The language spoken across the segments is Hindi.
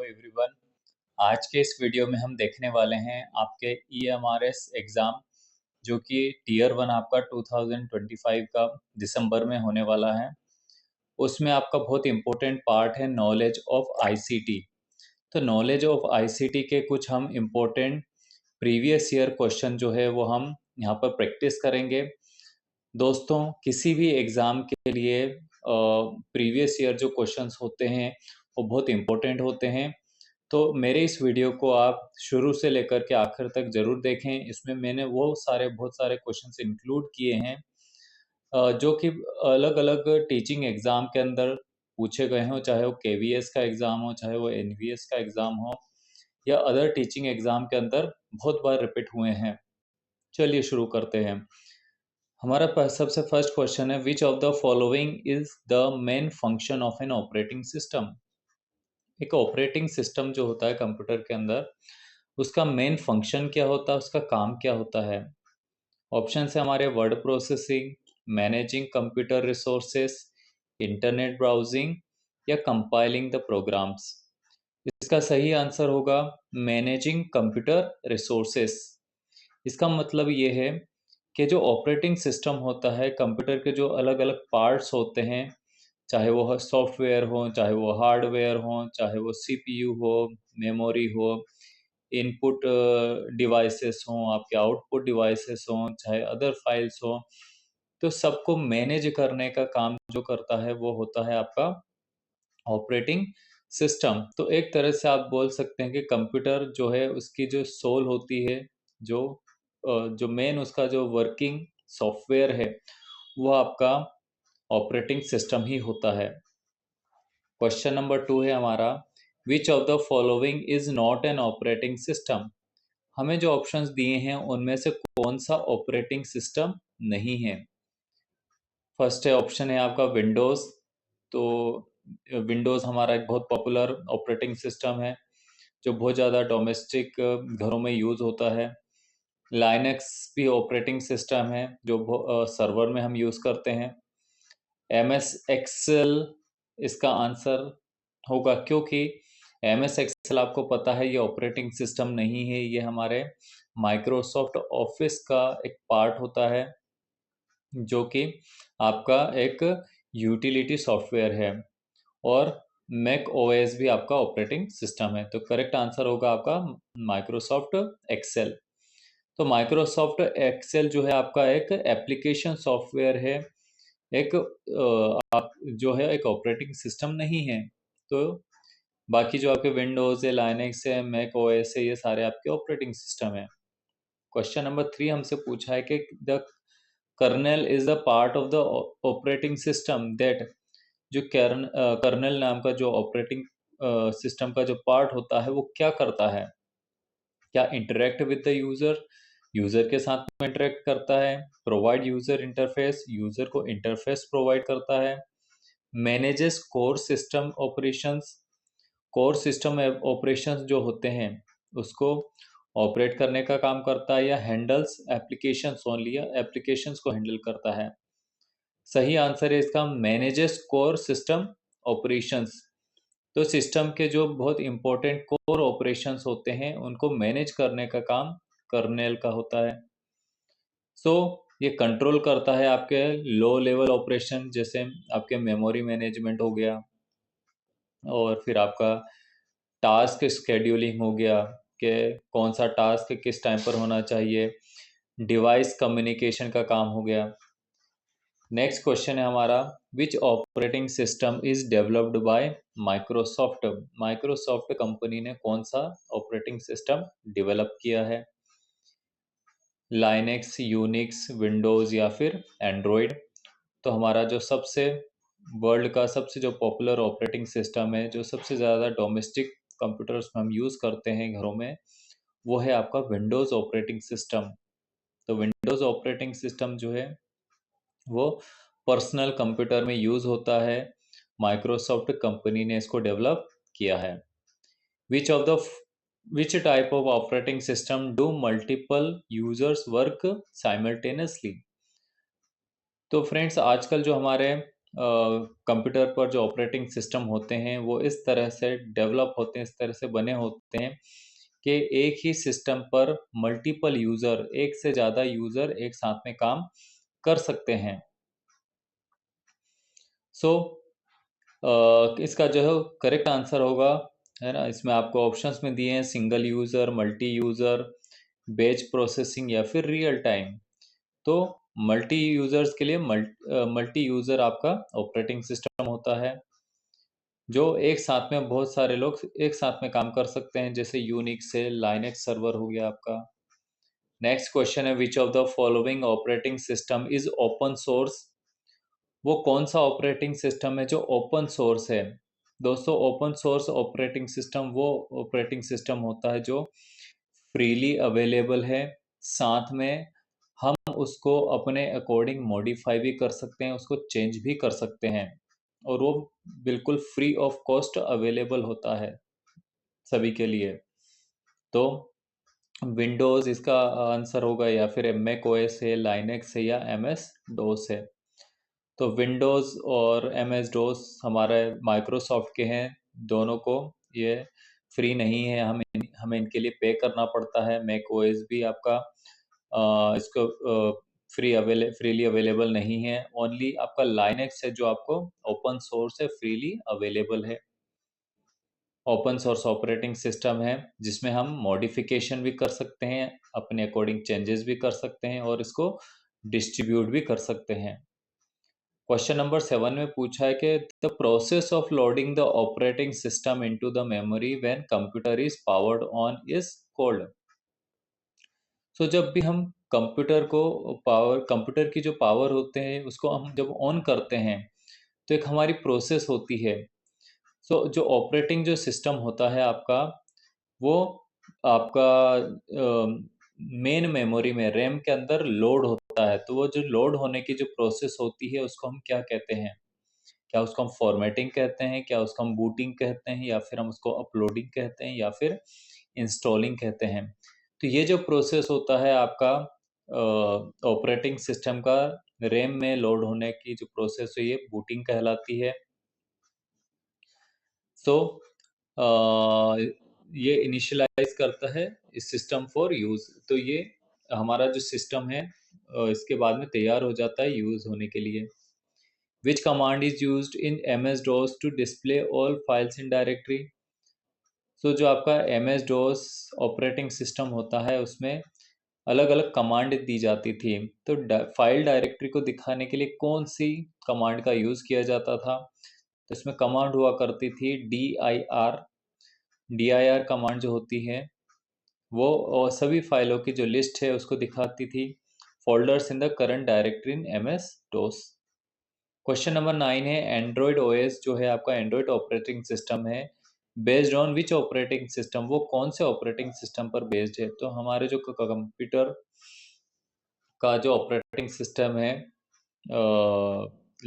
एवरीवन। आज के इस वीडियो में हम देखने वाले हैं आपके EMRS एग्ज़ाम जो कि टीयर 1 आपका 2025 का दिसंबर में होने वाला है। उसमें आपका बहुत इम्पोर्टेंट पार्ट है नॉलेज ऑफ ICT। तो नॉलेज ऑफ ICT के कुछ हम इम्पोर्टेंट प्रीवियस ईयर क्वेश्चन जो है वो हम यहाँ पर प्रैक्टिस करेंगे। दोस्तों, किसी भी एग्ज़ाम के लिए प्रीवियस ईयर जो क्वेश्चंस होते हैं वो बहुत इम्पोर्टेंट होते हैं। तो मेरे इस वीडियो को आप शुरू से लेकर के आखिर तक ज़रूर देखें। इसमें मैंने वो बहुत सारे क्वेश्चंस इंक्लूड किए हैं जो कि अलग अलग टीचिंग एग्ज़ाम के अंदर पूछे गए हों, चाहे वो KVS का एग्ज़ाम हो, चाहे वो NVS का एग्ज़ाम हो या अदर टीचिंग एग्ज़ाम के अंदर बहुत बार रिपीट हुए हैं। चलिए शुरू करते हैं। हमारा सबसे फर्स्ट क्वेश्चन है, which of the following is the main function of an operating system. एक ऑपरेटिंग सिस्टम जो होता है कंप्यूटर के अंदर, उसका मेन फंक्शन क्या होता है, उसका काम क्या होता है। ऑप्शन है हमारे word processing, managing computer resources, internet browsing या कंपाइलिंग द प्रोग्राम्स। इसका सही आंसर होगा मैनेजिंग कंप्यूटर रिसोर्सेस। इसका मतलब ये है कि जो ऑपरेटिंग सिस्टम होता है, कंप्यूटर के जो अलग अलग पार्ट्स होते हैं, चाहे वो सॉफ्टवेयर हो, चाहे वो हार्डवेयर हो, चाहे वो CPU हो, मेमोरी हो, इनपुट डिवाइसेस हों, आपके आउटपुट डिवाइसेस हों, चाहे अदर फाइल्स हो, तो सबको मैनेज करने का काम जो करता है वो होता है आपका ऑपरेटिंग सिस्टम। तो एक तरह से आप बोल सकते हैं कि कंप्यूटर जो है उसकी जो सोल होती है, जो जो मेन उसका जो वर्किंग सॉफ्टवेयर है वो आपका ऑपरेटिंग सिस्टम ही होता है। क्वेश्चन नंबर 2 है हमारा, which of the following is not an operating system. हमें जो ऑप्शंस दिए हैं उनमें से कौन सा ऑपरेटिंग सिस्टम नहीं है। फर्स्ट है ऑप्शन है आपका विंडोज़। तो विंडोज़ हमारा एक बहुत पॉपुलर ऑपरेटिंग सिस्टम है जो बहुत ज़्यादा डोमेस्टिक घरों में यूज़ होता है। लाइनक्स भी ऑपरेटिंग सिस्टम है जो सर्वर में हम यूज़ करते हैं। MS एक्सेल इसका आंसर होगा, क्योंकि MS एक्सेल आपको पता है ये ऑपरेटिंग सिस्टम नहीं है, ये हमारे माइक्रोसॉफ्ट ऑफिस का एक पार्ट होता है जो कि आपका एक यूटिलिटी सॉफ्टवेयर है। और मैक OS भी आपका ऑपरेटिंग सिस्टम है। तो करेक्ट आंसर होगा आपका माइक्रोसॉफ्ट एक्सेल। तो माइक्रोसॉफ्ट एक्सेल जो है आपका एक एप्लीकेशन सॉफ्टवेयर है, एक आप जो है एक ऑपरेटिंग सिस्टम नहीं है। तो बाकी जो आपके विंडोज़ है, लाइनक्स है, मैक OS है, ये सारे आपके ऑपरेटिंग सिस्टम है। क्वेश्चन नंबर 3 हमसे पूछा है कि the kernel is the part of the operating system that, जो कर्नेल नाम का जो ऑपरेटिंग सिस्टम का जो पार्ट होता है वो क्या करता है। क्या interact with the user, user के साथ में इंटरेक्ट करता है। प्रोवाइड यूज़र इंटरफेस, यूज़र को इंटरफेस प्रोवाइड करता है। Manages core system operations, core system operations जो होते हैं उसको ऑपरेट करने का काम करता है। या हैंडल्स एप्लीकेशंस ओनली, या एप्लीकेशंस को हैंडल करता है। सही आंसर है इसका मैनेजेस कोर सिस्टम ऑपरेशंस। तो सिस्टम के जो बहुत इंपॉर्टेंट कोर ऑपरेशंस होते हैं उनको मैनेज करने का काम कर्नेल का होता है। सो ये कंट्रोल करता है आपके लो लेवल ऑपरेशन, जैसे आपके मेमोरी मैनेजमेंट हो गया, और फिर आपका टास्क स्केड्यूलिंग हो गया कि कौन सा टास्क किस टाइम पर होना चाहिए, डिवाइस कम्युनिकेशन का काम हो गया। नेक्स्ट क्वेश्चन है हमारा, which operating system is developed by Microsoft. Microsoft company ने कौन सा ऑपरेटिंग सिस्टम डेवलप किया है। लाइनेक्स, यूनिक्स, विंडोज़ या फिर एंड्रॉयड। तो हमारा जो सबसे वर्ल्ड का सबसे जो पॉपुलर ऑपरेटिंग सिस्टम है, जो सबसे ज़्यादा डोमेस्टिक कंप्यूटर्स में हम यूज़ करते हैं घरों में, वो है आपका विंडोज़ ऑपरेटिंग सिस्टम। तो विंडोज़ ऑपरेटिंग सिस्टम जो है वो पर्सनल कंप्यूटर में यूज़ होता है। माइक्रोसॉफ्ट कंपनी ने इसको डेवलप किया है। Which of the which type of operating system do multiple users work simultaneously. तो फ्रेंड्स, आजकल जो हमारे कंप्यूटर पर जो ऑपरेटिंग सिस्टम होते हैं वो इस तरह से डेवलप होते हैं, इस तरह से बने होते हैं कि एक ही सिस्टम पर मल्टीपल यूज़र, एक से ज़्यादा यूज़र एक साथ में काम कर सकते हैं। सो इसका जो है करेक्ट आंसर होगा, है ना, इसमें आपको ऑप्शंस में दिए हैं single user, multi user, batch processing या फिर रियल टाइम। तो मल्टी यूज़र्स के लिए मल्टी यूज़र आपका ऑपरेटिंग सिस्टम होता है, जो एक साथ में बहुत सारे लोग एक साथ में काम कर सकते हैं, जैसे यूनिक्स से लाइनेक्स सर्वर हो गया आपका। नेक्स्ट क्वेश्चन है, which of the following operating system is open source? वो कौन सा ऑपरेटिंग सिस्टम है जो ओपन सोर्स है? दोस्तों, ओपन सोर्स ऑपरेटिंग सिस्टम वो ऑपरेटिंग सिस्टम होता है जो फ्रीली अवेलेबल है, साथ में हम उसको अपने अकॉर्डिंग मॉडिफाई भी कर सकते हैं, उसको चेंज भी कर सकते हैं, और वो बिल्कुल फ्री ऑफ कॉस्ट अवेलेबल होता है सभी के लिए। तो विंडोज़ इसका आंसर होगा, या फिर मैक ओएस है, लाइनेक्स है, या एम एस डोस है। तो विंडोज़ और एम एस डोस हमारे माइक्रोसॉफ्ट के हैं, दोनों को ये फ्री नहीं है, हमें इनके लिए पे करना पड़ता है। मैक ओएस भी आपका इसको फ्रीली अवेलेबल नहीं है। ओनली आपका लाइनेक्स है जो आपको ओपन सोर्स है, फ्रीली अवेलेबल है। ओपन सोर्स ऑपरेटिंग सिस्टम है जिसमें हम मॉडिफिकेशन भी कर सकते हैं, अपने अकॉर्डिंग चेंजेस भी कर सकते हैं, और इसको डिस्ट्रीब्यूट भी कर सकते हैं। क्वेश्चन नंबर 7 में पूछा है कि the process of loading the operating system into the memory when computer is powered on is called. So जब भी हम कंप्यूटर की जो पावर होते हैं उसको हम जब ऑन करते हैं, तो एक हमारी प्रोसेस होती है। सो जो ऑपरेटिंग जो सिस्टम होता है आपका, वो आपका मेन मेमोरी में रैम के अंदर लोड होता है। तो वो जो लोड होने की जो प्रोसेस होती है उसको हम क्या कहते हैं? क्या उसको हम फॉर्मेटिंग कहते हैं, क्या उसको हम बूटिंग कहते हैं, या फिर हम उसको अपलोडिंग कहते हैं, या फिर इंस्टॉलिंग कहते हैं? तो ये जो प्रोसेस होता है आपका ऑपरेटिंग सिस्टम का, रैम में लोड होने की जो प्रोसेस है, ये बूटिंग कहलाती है। सो ये इनिशियलाइज करता है इस सिस्टम फॉर यूज। तो ये हमारा जो सिस्टम है इसके बाद में तैयार हो जाता है यूज होने के लिए। Which command is used in M S DOS to display all files in directory? So जो आपका M S DOS operating system होता है उसमें अलग अलग कमांड दी जाती थी। तो फाइल डायरेक्टरी को दिखाने के लिए कौन सी कमांड का यूज़ किया जाता था? तो इसमें कमांड हुआ करती थी डी आई आर कमांड जो होती है वो सभी फाइलों की जो लिस्ट है उसको दिखाती थी। Folders in the current directory in M S DOS. Question number 9 है, एंड्रॉयड ओएस जो है आपका एंड्रॉयड ऑपरेटिंग सिस्टम है, based on which operating system? वो कौन से ऑपरेटिंग सिस्टम पर बेस्ड है? तो हमारे जो कंप्यूटर का जो ऑपरेटिंग सिस्टम है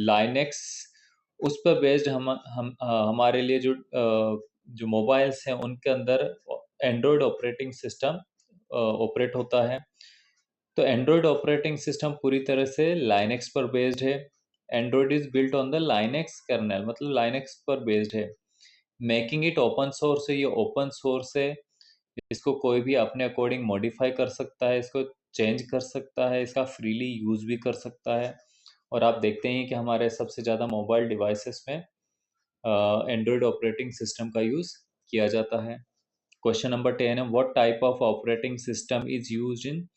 लाइनेक्स, उस पर बेस्ड हमारे लिए जो मोबाइल्स हैं उनके अंदर एंड्रॉयड ऑपरेटिंग सिस्टम ऑपरेट होता है। तो एंड्रॉयड ऑपरेटिंग सिस्टम पूरी तरह से लाइनेक्स पर बेस्ड है। Android is built on the Linux kernel, मतलब लाइनेक्स पर बेस्ड है। मेकिंग इट ओपन सोर्स है, ये ओपन सोर्स है, इसको कोई भी अपने अकॉर्डिंग मॉडिफाई कर सकता है, इसको चेंज कर सकता है, इसका फ्रीली यूज़ भी कर सकता है। और आप देखते हैं कि हमारे सबसे ज़्यादा मोबाइल डिवाइसेस में एंड्रॉयड ऑपरेटिंग सिस्टम का यूज़ किया जाता है। क्वेश्चन नंबर 10 है, what type of operating system is used in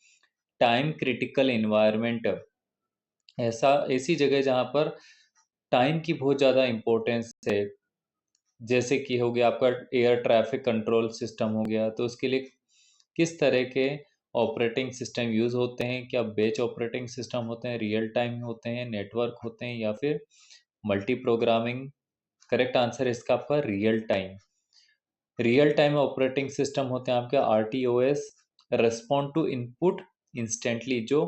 time critical environment? ऐसी जगह जहाँ पर टाइम की बहुत ज़्यादा इम्पोर्टेंस है, जैसे कि हो गया आपका एयर ट्रैफिक कंट्रोल सिस्टम हो गया, तो उसके लिए किस तरह के ऑपरेटिंग सिस्टम यूज़ होते हैं? क्या बैच ऑपरेटिंग सिस्टम होते हैं, रियल टाइम होते हैं, नेटवर्क होते हैं, या फिर मल्टी प्रोग्रामिंग? करेक्ट आंसर है इसका आपका real time. Real time operating system होते हैं आपके R T O S, respond to input instantly. जो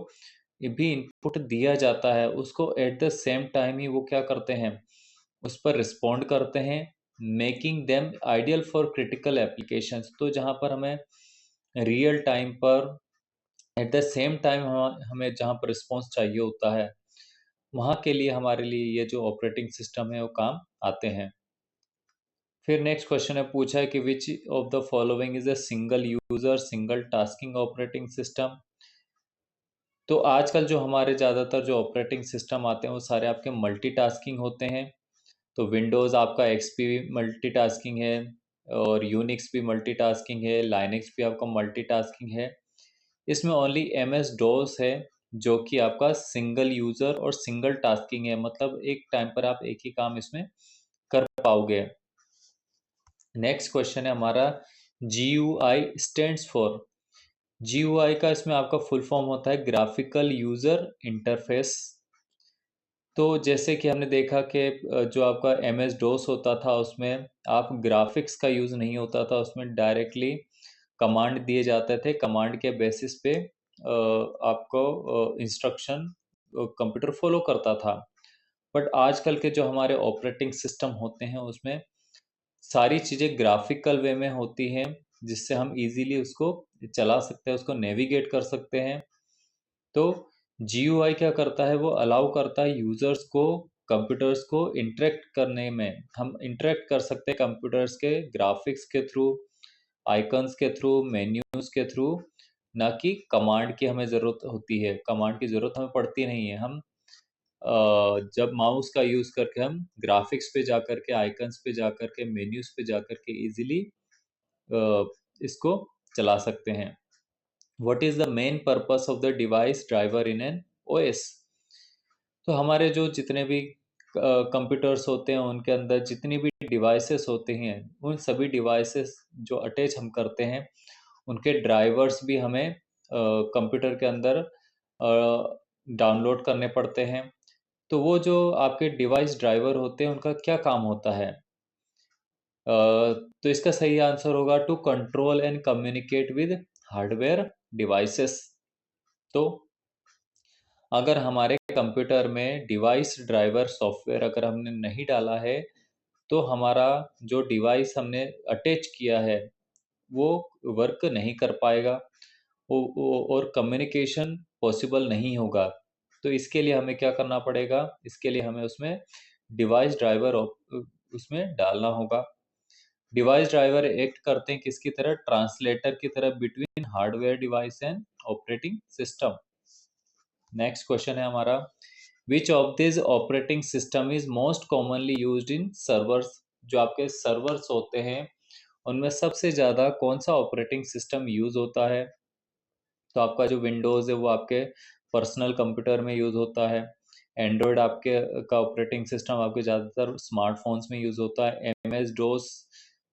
भी इनपुट दिया जाता है उसको एट द सेम टाइम ही वो क्या करते हैं, उस पर रिस्पॉन्ड करते हैं, making them ideal for critical applications. तो जहाँ पर हमें रियल टाइम पर एट द सेम टाइम हमें जहाँ पर रिस्पॉन्स चाहिए होता है, वहाँ के लिए हमारे लिए ये जो ऑपरेटिंग सिस्टम है वो काम आते हैं। फिर नेक्स्ट क्वेश्चन है पूछा है कि which of the following is a single user single tasking operating system. तो आजकल जो हमारे ज़्यादातर जो ऑपरेटिंग सिस्टम आते हैं वो सारे आपके मल्टीटास्किंग होते हैं। तो विंडोज़ आपका एक्सपी भी मल्टीटास्किंग है, और यूनिक्स भी मल्टीटास्किंग है, लाइनक्स भी आपका मल्टीटास्किंग है। इसमें ओनली एम एस डोस है जो कि आपका सिंगल यूज़र और सिंगल टास्किंग है, मतलब एक टाइम पर आप एक ही काम इसमें कर पाओगे। नेक्स्ट क्वेश्चन है हमारा, G U I stands for. G U I का इसमें आपका फुल फॉर्म होता है ग्राफिकल यूज़र इंटरफेस। तो जैसे कि हमने देखा कि जो आपका एम एस डोस होता था उसमें आप ग्राफिक्स का यूज़ नहीं होता था, उसमें डायरेक्टली कमांड दिए जाते थे, कमांड के बेसिस पे आपको इंस्ट्रक्शन कंप्यूटर फॉलो करता था। बट आजकल के जो हमारे ऑपरेटिंग सिस्टम होते हैं उसमें सारी चीज़ें ग्राफिकल वे में होती हैं, जिससे हम इजीली उसको चला सकते हैं, उसको नेविगेट कर सकते हैं। तो जीयूआई क्या करता है, वो अलाउ करता है यूजर्स को, कंप्यूटर्स को इंटरेक्ट करने में। हम इंटरेक्ट कर सकते हैं कंप्यूटर्स के ग्राफिक्स के थ्रू, आइकन्स के थ्रू, मेन्यूज के थ्रू, ना कि कमांड की हमें ज़रूरत होती है। कमांड की ज़रूरत हमें पड़ती नहीं है। हम जब माउस का यूज़ करके हम ग्राफिक्स पे जा कर के, आइकन्स पे जा कर के, मेन्यूज पे जा कर के ईजिली इसको चला सकते हैं। What is the main purpose of the device driver in an OS. तो हमारे जो जितने भी कंप्यूटर्स होते हैं उनके अंदर जितनी भी डिवाइसेस होते हैं, उन सभी डिवाइसेस जो अटैच हम करते हैं उनके ड्राइवर्स भी हमें कंप्यूटर के अंदर डाउनलोड करने पड़ते हैं। तो वो जो आपके डिवाइस ड्राइवर होते हैं उनका क्या काम होता है? तो इसका सही आंसर होगा to control and communicate with hardware devices. तो अगर हमारे कंप्यूटर में डिवाइस ड्राइवर सॉफ्टवेयर अगर हमने नहीं डाला है, तो हमारा जो डिवाइस हमने अटैच किया है वो वर्क नहीं कर पाएगा, और कम्युनिकेशन पॉसिबल नहीं होगा। तो इसके लिए हमें क्या करना पड़ेगा, इसके लिए हमें उसमें डिवाइस ड्राइवर उसमें डालना होगा। डिवाइस ड्राइवर एक्ट करते हैं किसकी तरह, ट्रांसलेटर की तरह between hardware device and operating system. Next question है हमारा, which of this operating system is most commonly used in servers. जो आपके सर्वर्स होते हैं उनमें सबसे ज़्यादा कौन सा ऑपरेटिंग सिस्टम यूज़ होता है? तो आपका जो विंडोज़ है वो आपके पर्सनल कंप्यूटर में यूज़ होता है। एंड्रॉयड आपके का ऑपरेटिंग सिस्टम आपके ज़्यादातर स्मार्टफोन्स में यूज़ होता है। M S DOS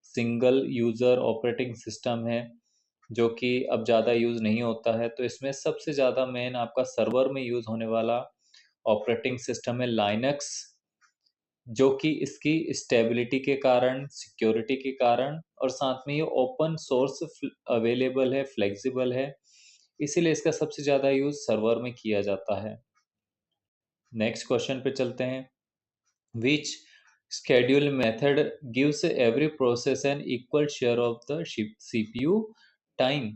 single user operating system है जो कि अब ज़्यादा यूज़ नहीं होता है। तो इसमें सबसे ज़्यादा मेन आपका सर्वर में यूज़ होने वाला ऑपरेटिंग सिस्टम है लाइनक्स, जो कि इसकी स्टेबिलिटी के कारण, सिक्योरिटी के कारण, और साथ में ये ओपन सोर्स अवेलेबल है, फ्लेक्सिबल है, इसीलिए इसका सबसे ज़्यादा यूज़ सर्वर में किया जाता है। नेक्स्ट क्वेश्चन पे चलते हैं, विच schedule method gives every process an equal share of the CPU time।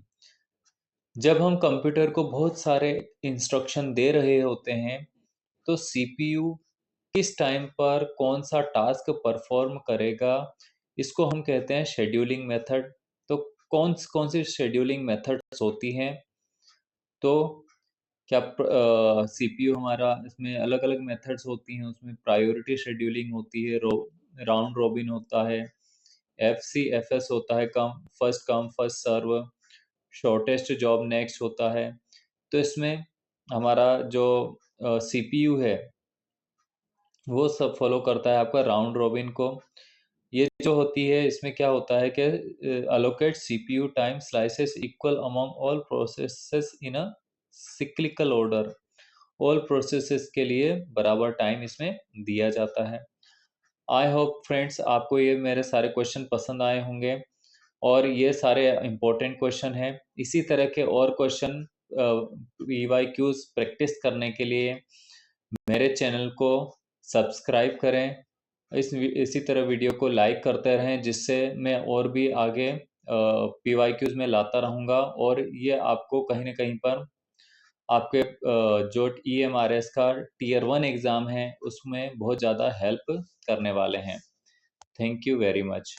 जब हम कंप्यूटर को बहुत सारे इंस्ट्रक्शन दे रहे होते हैं तो सीपीयू किस टाइम पर कौन सा टास्क परफॉर्म करेगा, इसको हम कहते हैं शेड्यूलिंग मेथड। तो कौन कौन सी शेड्यूलिंग मेथड्स होती हैं? तो क्या सीपीयू हमारा इसमें अलग अलग मेथड्स होती हैं, उसमें प्रायोरिटी शेड्यूलिंग होती है, राउंड रॉबिन होता है, एफ सी एफ एस होता है, come first serve, shortest job next होता है। तो इसमें हमारा जो सीपीयू है वो सब फॉलो करता है आपका राउंड रॉबिन को। ये जो होती है इसमें क्या होता है कि allocate CPU time slices equal among all processes इन अ सिक्लिकल ऑर्डर। ऑल प्रोसेसेस के लिए बराबर टाइम इसमें दिया जाता है। आई होप फ्रेंड्स आपको ये मेरे सारे क्वेश्चन पसंद आए होंगे, और ये सारे इम्पोर्टेंट क्वेश्चन हैं। इसी तरह के और क्वेश्चन PYQs प्रैक्टिस करने के लिए मेरे चैनल को सब्सक्राइब करें। इसी तरह वीडियो को लाइक करते रहें, जिससे मैं और भी आगे PYQs में लाता रहूँगा, और ये आपको कहीं ना कहीं पर आपके जो EMRS का टीयर 1 एग्ज़ाम है उसमें बहुत ज़्यादा हेल्प करने वाले हैं। Thank you very much.